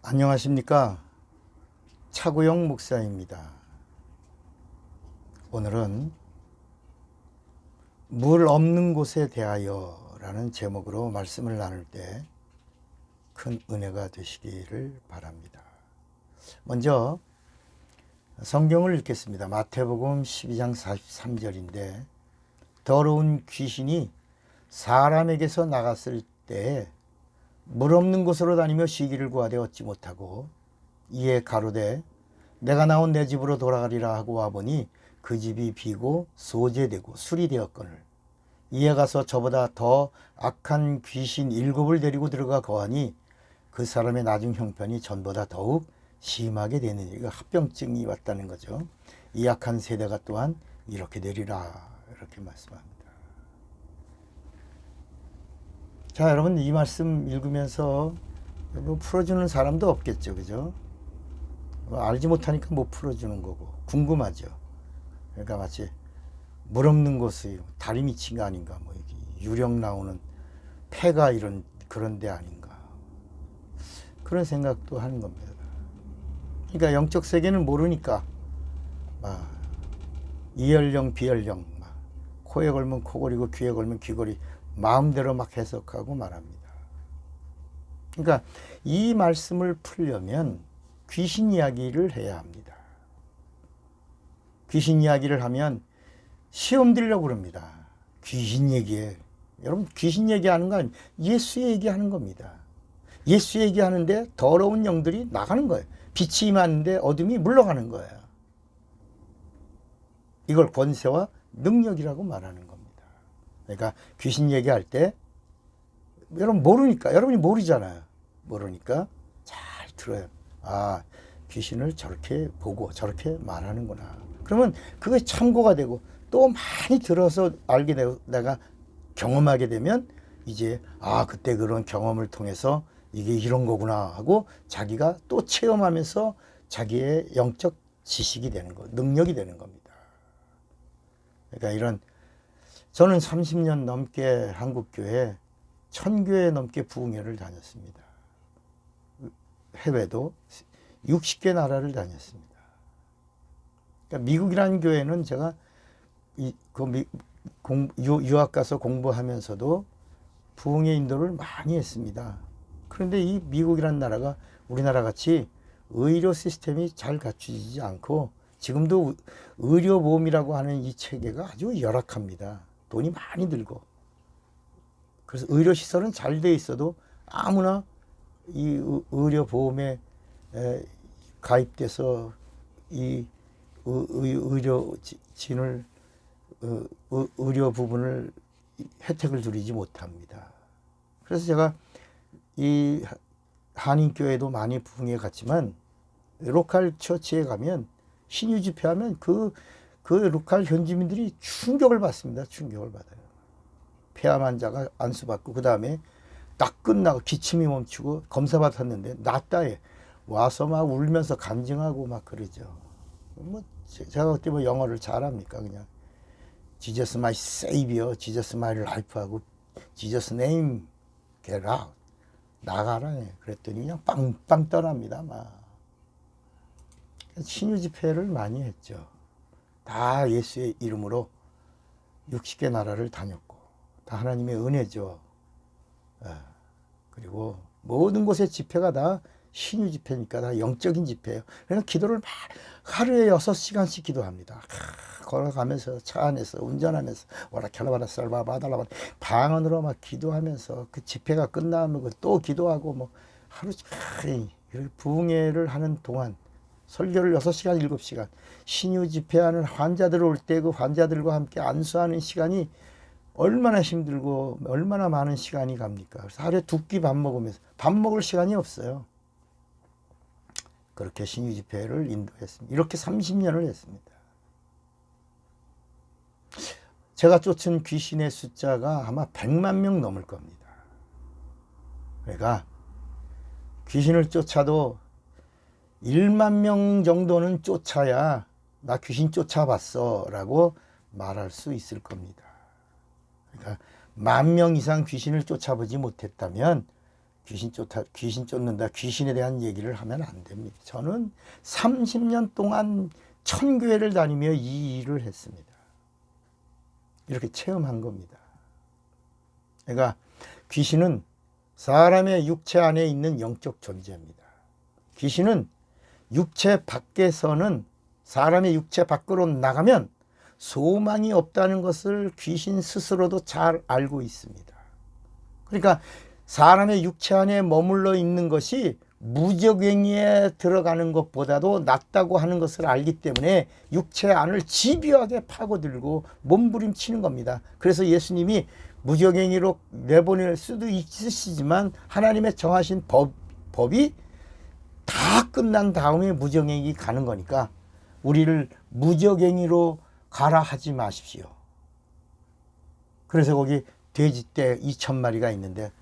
안녕하십니까. 차구영 목사입니다. 오늘은 물 없는 곳에 대하여 라는 제목으로 말씀을 나눌 때 큰 은혜가 되시기를 바랍니다. 먼저 성경을 읽겠습니다. 마태복음 12장 43절인데 더러운 귀신이 사람에게서 나갔을 때 물 없는 곳으로 다니며 쉬기를 구하되 얻지 못하고 이에 가로되 내가 나온 내 집으로 돌아가리라 하고 와보니 그 집이 비고 소재되고 술이 되었거늘 이에 가서 저보다 더 악한 귀신 7을 데리고 들어가 거하니 그 사람의 나중 형편이 전보다 더욱 심하게 되느니 이거 합병증이 왔다는 거죠. 이 악한 세대가 또한 이렇게 되리라 이렇게 말씀합니다. 자, 여러분 이 말씀 읽으면서 뭐 풀어주는 사람도 없겠죠, 그죠? 알지 못하니까 못 풀어주는 거고 궁금하죠. 그러니까 마치 물 없는 곳이 다리 미친 거 아닌가, 뭐 유령 나오는 폐가 이런 그런 데 아닌가 그런 생각도 하는 겁니다. 그러니까 영적 세계는 모르니까 막 이열령 비열령 막 코에 걸면 코걸이고 귀에 걸면 귀걸이 마음대로 막 해석하고 말합니다. 그러니까 이 말씀을 풀려면 귀신 이야기를 해야 합니다. 귀신 이야기를 하면 시험 들려고 그럽니다. 귀신 얘기에. 여러분 귀신 얘기하는 건 예수 얘기하는 겁니다. 예수 얘기하는데 더러운 영들이 나가는 거예요. 빛이 임하는데 어둠이 물러가는 거예요. 이걸 권세와 능력이라고 말하는 겁니다. 그러니까 귀신 얘기할 때 여러분 모르니까, 여러분이 모르잖아요. 모르니까 잘 들어요. 아, 귀신을 저렇게 보고 저렇게 말하는구나. 그러면 그게 참고가 되고 또 많이 들어서 알게 되고 내가 경험하게 되면 이제 아, 그때 그런 경험을 통해서 이게 이런 거구나 하고 자기가 또 체험하면서 자기의 영적 지식이 되는 거, 능력이 되는 겁니다. 그러니까 이런 저는 30년 넘게 한국교회 1000교회 넘게 부흥회를 다녔습니다. 해외도 60개 나라를 다녔습니다. 그러니까 미국이라는 교회는 제가 유학 가서 공부하면서도 부흥회 인도를 많이 했습니다. 그런데 이 미국이라는 나라가 우리나라 같이 의료 시스템이 잘 갖추지 않고 지금도 의료보험이라고 하는 이 체계가 아주 열악합니다. 돈이 많이 들고. 그래서 의료시설은 잘 돼 있어도 아무나 이 의료보험에 가입돼서 이 의료진을 의료 부분을 혜택을 누리지 못합니다. 그래서 제가 이 한인교회도 많이 부흥회 갔지만 로컬 처치에 가면 신유 집회하면 그 로컬 현지민들이 충격을 받습니다. 충격을 받아요. 폐암 환자가 안수받고 그 다음에 딱 끝나고 기침이 멈추고 검사 받았는데 낫다에 와서 막 울면서 간증하고 막 그러죠. 뭐 제가 그때 뭐 영어를 잘합니까? 그냥 Jesus my savior, Jesus my life 하고 Jesus name get out 나가라. 그랬더니 그냥 빵빵 떠납니다. 막 신유 집회를 많이 했죠. 다 예수의 이름으로 60개 나라를 다녔고 다 하나님의 은혜죠. 그리고 모든 곳의 집회가 다 신유 집회니까 다 영적인 집회예요. 그래서 기도를 하루에 6시간씩 기도합니다. 걸어가면서 차 안에서 운전하면서 오라캬라바라 쌀바바달라바 방언으로 막 기도하면서 그 집회가 끝나면 또 기도하고 뭐 하루 이렇게 부흥회를 하는 동안 설교를 6시간 7시간 신유 집회하는 환자들 올 때 그 환자들과 함께 안수하는 시간이 얼마나 힘들고 얼마나 많은 시간이 갑니까? 그래서 하루에 2끼 밥 먹으면서 밥 먹을 시간이 없어요. 그렇게 신유 집회를 인도했습니다. 이렇게 30년을 했습니다. 제가 쫓은 귀신의 숫자가 아마 100만 명 넘을 겁니다. 그러니까 귀신을 쫓아도 1만 명 정도는 쫓아야 나 귀신 쫓아봤어 라고 말할 수 있을 겁니다. 그러니까 10,000명 이상 귀신을 쫓아보지 못했다면 귀신 쫓는다, 귀신에 대한 얘기를 하면 안 됩니다. 저는 30년 동안 천교회를 다니며 이 일을 했습니다. 이렇게 체험한 겁니다. 그러니까 귀신은 사람의 육체 안에 있는 영적 존재입니다. 귀신은 육체 밖에서는 사람의 육체 밖으로 나가면 소망이 없다는 것을 귀신 스스로도 잘 알고 있습니다. 그러니까 사람의 육체 안에 머물러 있는 것이 무적행위에 들어가는 것보다도 낫다고 하는 것을 알기 때문에 육체 안을 집요하게 파고들고 몸부림치는 겁니다. 그래서 예수님이 무적행위로 내보낼 수도 있으시지만 하나님의 정하신 법이 다 끝난 다음에 무적행위 가는 거니까 우리를 무적행위로 가라 하지 마십시오. 그래서 거기 돼지떼 2,000마리가 있는데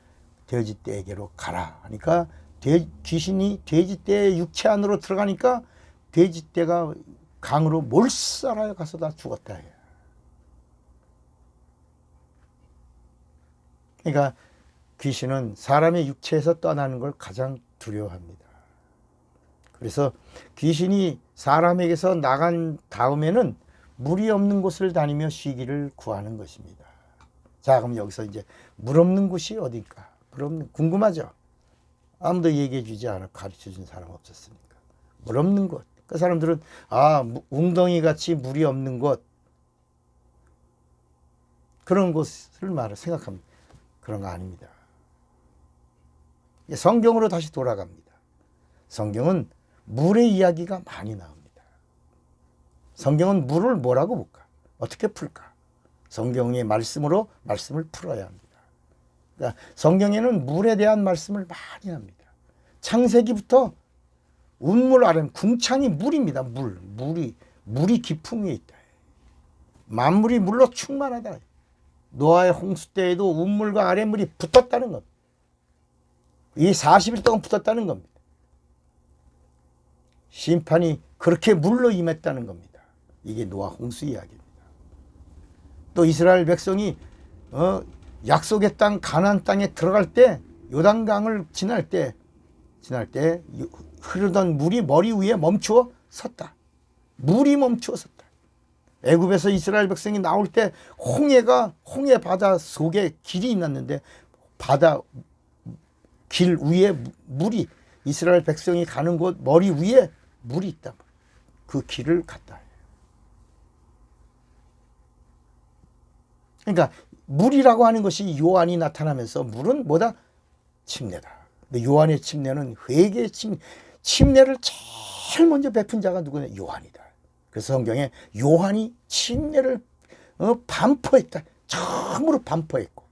돼지떼에게로 가라 하니까 귀신이 돼지떼의 육체 안으로 들어가니까 돼지떼가 강으로 몰살하여 가서 다 죽었다 해요. 그러니까 귀신은 사람의 육체에서 떠나는 걸 가장 두려워합니다. 그래서 귀신이 사람에게서 나간 다음에는 물이 없는 곳을 다니며 쉬기를 구하는 것입니다. 자, 그럼 여기서 이제 물 없는 곳이 어딜까? 물 없는, 궁금하죠? 아무도 얘기해 주지 않아 가르쳐 준 사람 없었습니까? 물 없는 곳. 그 사람들은 웅덩이 같이 물이 없는 곳, 그런 곳을 생각합니다. 그런 거 아닙니다. 성경으로 다시 돌아갑니다. 성경은 물의 이야기가 많이 나옵니다. 성경은 물을 뭐라고 볼까? 어떻게 풀까? 성경의 말씀으로 말씀을 풀어야 합니다. 그러니까 성경에는 물에 대한 말씀을 많이 합니다. 창세기부터 운물 아래, 궁창이 물입니다. 물이 깊음 위에 있다. 만물이 물로 충만하다. 노아의 홍수 때에도 운물과 아랫물이 붙었다는 겁니다. 이 40일 동안 붙었다는 겁니다. 심판이 그렇게 물로 임했다는 겁니다. 이게 노아 홍수 이야기입니다. 또 이스라엘 백성이 약속의 땅 가나안 땅에 들어갈 때 요단강을 지날 때 흐르던 물이 머리 위에 멈추어 섰다. 물이 멈추어 섰다. 애굽에서 이스라엘 백성이 나올 때 홍해 바다 속에 길이 있었는데 바다 길 위에 물이, 이스라엘 백성이 가는 곳 머리 위에 물이 있다. 그 길을 갔다. 그러니까 물이라고 하는 것이 요한이 나타나면서 물은 뭐다? 침례다. 근데 요한의 침례는 회개의 침례를 제일 먼저 베푼 자가 누구냐? 요한이다. 그래서 성경에 요한이 침례를 반포했다. 처음으로 반포했고,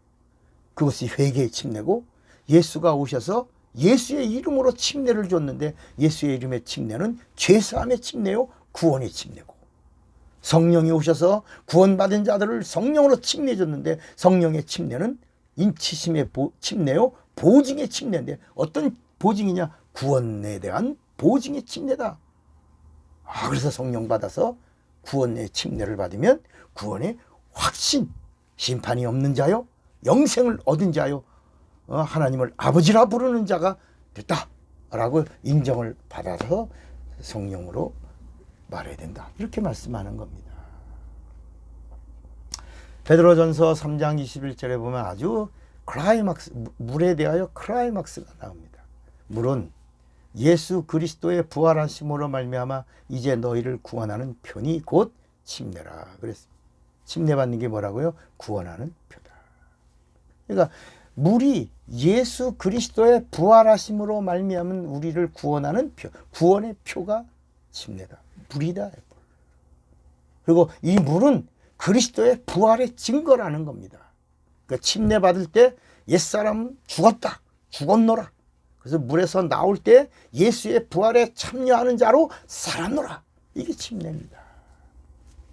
그것이 회개의 침례고, 예수가 오셔서 예수의 이름으로 침례를 줬는데 예수의 이름의 침례는 죄사함의 침례요, 구원의 침례고, 성령이 오셔서 구원받은 자들을 성령으로 침례 줬는데 성령의 침례는 인치심의 침례요, 보증의 침례인데 어떤 보증이냐? 구원에 대한 보증의 침례다. 그래서 성령 받아서 구원의 침례를 받으면 구원의 확신, 심판이 없는 자요, 영생을 얻은 자요, 하나님을 아버지라 부르는 자가 됐다라고 인정을 받아서 성령으로 말해야 된다. 이렇게 말씀하는 겁니다. 베드로전서 3장 21절에 보면 아주 클라이막스, 물에 대하여 클라이막스가 나옵니다. 물은 예수 그리스도의 부활하심으로 말미암아 이제 너희를 구원하는 편이 곧 침례라 그랬습니다. 침례 받는 게 뭐라고요? 구원하는 표다. 그러니까 물이 예수 그리스도의 부활하심으로 말미암은 우리를 구원하는 표, 구원의 표가 침례다. 물이다. 그리고 이 물은 그리스도의 부활의 증거라는 겁니다. 그러니까 침례 받을 때 옛사람은 죽었다, 죽었노라. 그래서 물에서 나올 때 예수의 부활에 참여하는 자로 살았노라. 이게 침례입니다.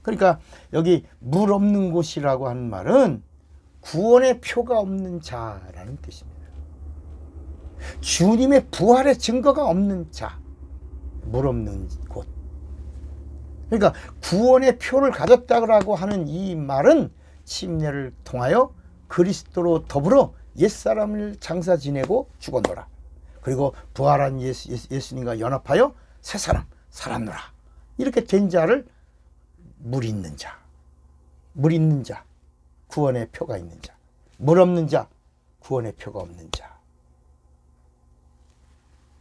그러니까 여기 물 없는 곳이라고 하는 말은 구원의 표가 없는 자라는 뜻입니다. 주님의 부활의 증거가 없는 자, 물 없는 곳. 그러니까 구원의 표를 가졌다고 하는 이 말은 침례를 통하여 그리스도로 더불어 옛사람을 장사 지내고 죽었노라. 그리고 부활한 예수님과 연합하여 새 살았노라. 이렇게 된 자를 물 있는 자, 구원의 표가 있는 자, 물 없는 자, 구원의 표가 없는 자.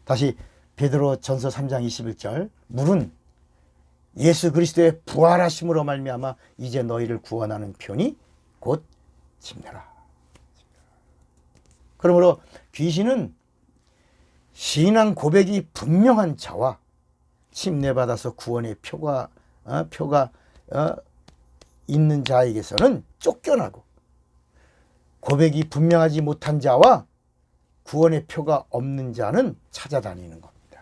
다시 베드로 전서 3장 21절, 물은 예수 그리스도의 부활하심으로 말미암아 이제 너희를 구원하는 편이 곧 침례라. 그러므로 귀신은 신앙 고백이 분명한 자와 침례받아서 구원의 표가 있는 자에게서는 쫓겨나고, 고백이 분명하지 못한 자와 구원의 표가 없는 자는 찾아다니는 겁니다.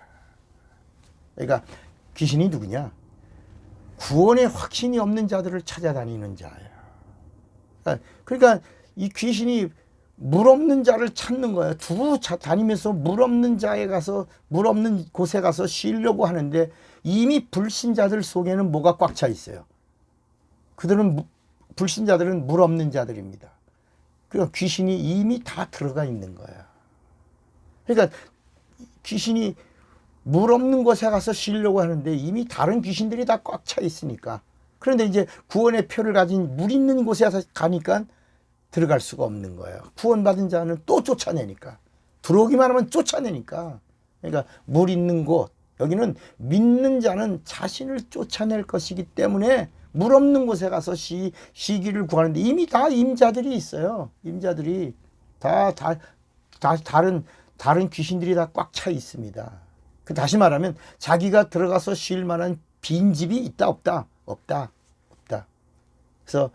그러니까 귀신이 누구냐? 구원의 확신이 없는 자들을 찾아다니는 자예요. 그러니까 이 귀신이 물 없는 자를 찾는 거예요. 두루 다니면서 물 없는 자에 가서, 물 없는 곳에 가서 쉬려고 하는데 이미 불신자들 속에는 뭐가 꽉 차 있어요. 불신자들은 물 없는 자들입니다. 그러니까 귀신이 이미 다 들어가 있는 거예요. 그러니까 귀신이 물 없는 곳에 가서 쉬려고 하는데 이미 다른 귀신들이 다 꽉 차 있으니까. 그런데 이제 구원의 표를 가진 물 있는 곳에 가니까 들어갈 수가 없는 거예요. 구원받은 자는 또 쫓아내니까. 들어오기만 하면 쫓아내니까. 그러니까 물 있는 곳, 여기는 믿는 자는 자신을 쫓아낼 것이기 때문에 물 없는 곳에 가서 쉬기를 구하는데 이미 다 임자들이 있어요. 임자들이 다 다른 귀신들이 다 꽉 차 있습니다. 다시 말하면 자기가 들어가서 쉴 만한 빈집이 있다 없다. 그래서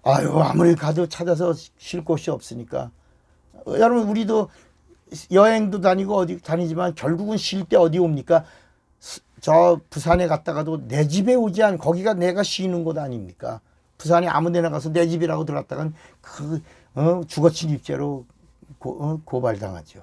아무리 가도 찾아서 쉴 곳이 없으니까. 여러분, 우리도 여행도 다니고 어디 다니지만 결국은 쉴 때 어디 옵니까? 저 부산에 갔다가도 내 집에 오지 않은, 거기가 내가 쉬는 곳 아닙니까? 부산에 아무 데나 가서 내 집이라고 들어갔다간 주거침입죄로 고발당하죠.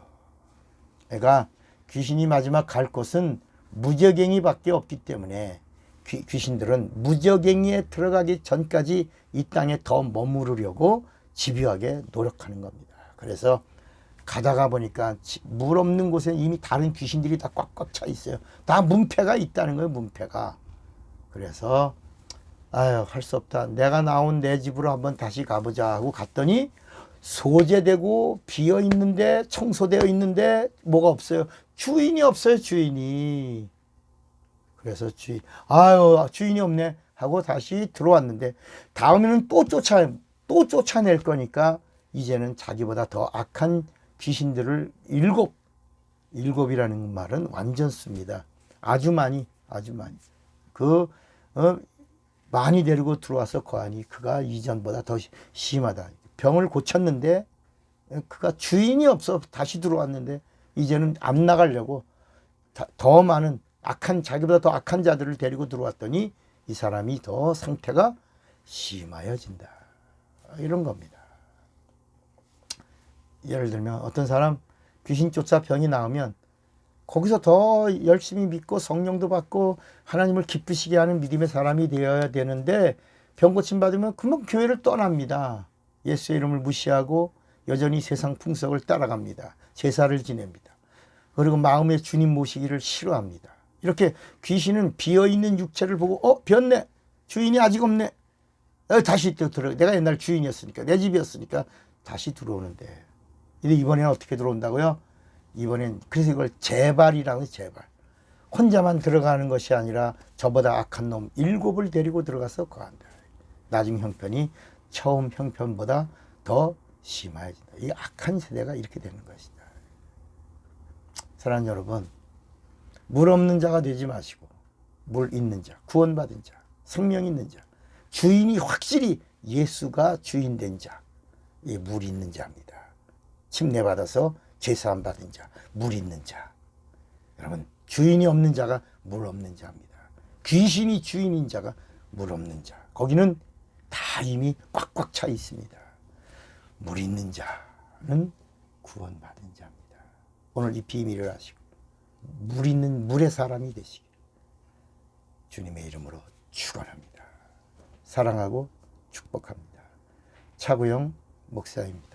그러니까 귀신이 마지막 갈 곳은 무저갱이밖에 없기 때문에 귀신들은 무저갱이에 들어가기 전까지 이 땅에 더 머무르려고 집요하게 노력하는 겁니다. 그래서 가다가 보니까 물 없는 곳에 이미 다른 귀신들이 다 꽉꽉 차 있어요. 다 문패가 있다는 거예요, 문패가. 그래서 할 수 없다. 내가 나온 내 집으로 한번 다시 가보자 하고 갔더니 소재되고 비어 있는데, 청소되어 있는데 뭐가 없어요. 주인이 없어요, 주인이. 그래서 주인이 없네 하고 다시 들어왔는데 다음에는 또 쫓아낼 거니까 이제는 자기보다 더 악한 귀신들을 일곱이라는 말은 완전 씁니다. 아주 많이 많이 데리고 들어와서 거하니 그가 이전보다 더 심하다. 병을 고쳤는데 그가 주인이 없어 다시 들어왔는데 이제는 안 나가려고 더 많은 자기보다 더 악한 자들을 데리고 들어왔더니 이 사람이 더 상태가 심하여진다. 이런 겁니다. 예를 들면 어떤 사람 귀신 쫓아 병이 나오면 거기서 더 열심히 믿고 성령도 받고 하나님을 기쁘시게 하는 믿음의 사람이 되어야 되는데 병 고침 받으면 금방 교회를 떠납니다. 예수의 이름을 무시하고 여전히 세상 풍속을 따라갑니다. 제사를 지냅니다. 그리고 마음에 주님 모시기를 싫어합니다. 이렇게 귀신은 비어있는 육체를 보고 비었네, 주인이 아직 없네, 다시 또 들어. 내가 옛날 주인이었으니까, 내 집이었으니까 다시 들어오는데, 근데 이번에는 어떻게 들어온다고요? 이번엔 그래서 이걸 재발이라고 해요. 재발. 혼자만 들어가는 것이 아니라 저보다 악한 놈 7을 데리고 들어가서 거한다. 나중 형편이 처음 형편보다 더 심해진다. 이 악한 세대가 이렇게 되는 것이다. 사랑하는 여러분, 물 없는 자가 되지 마시고 물 있는 자, 구원받은 자, 생명 있는 자, 주인이 확실히 예수가 주인 된 자, 이 물 있는 자입니다. 침례받아서 죄사함 받은 자, 물 있는 자. 여러분, 주인이 없는 자가 물 없는 자입니다. 귀신이 주인인 자가 물 없는 자. 거기는 다 이미 꽉꽉 차 있습니다. 물 있는 자는 구원받은 자입니다. 오늘 이 비밀을 아시고 물 있는 물의 사람이 되시길 주님의 이름으로 축원합니다. 사랑하고 축복합니다. 차구영 목사입니다.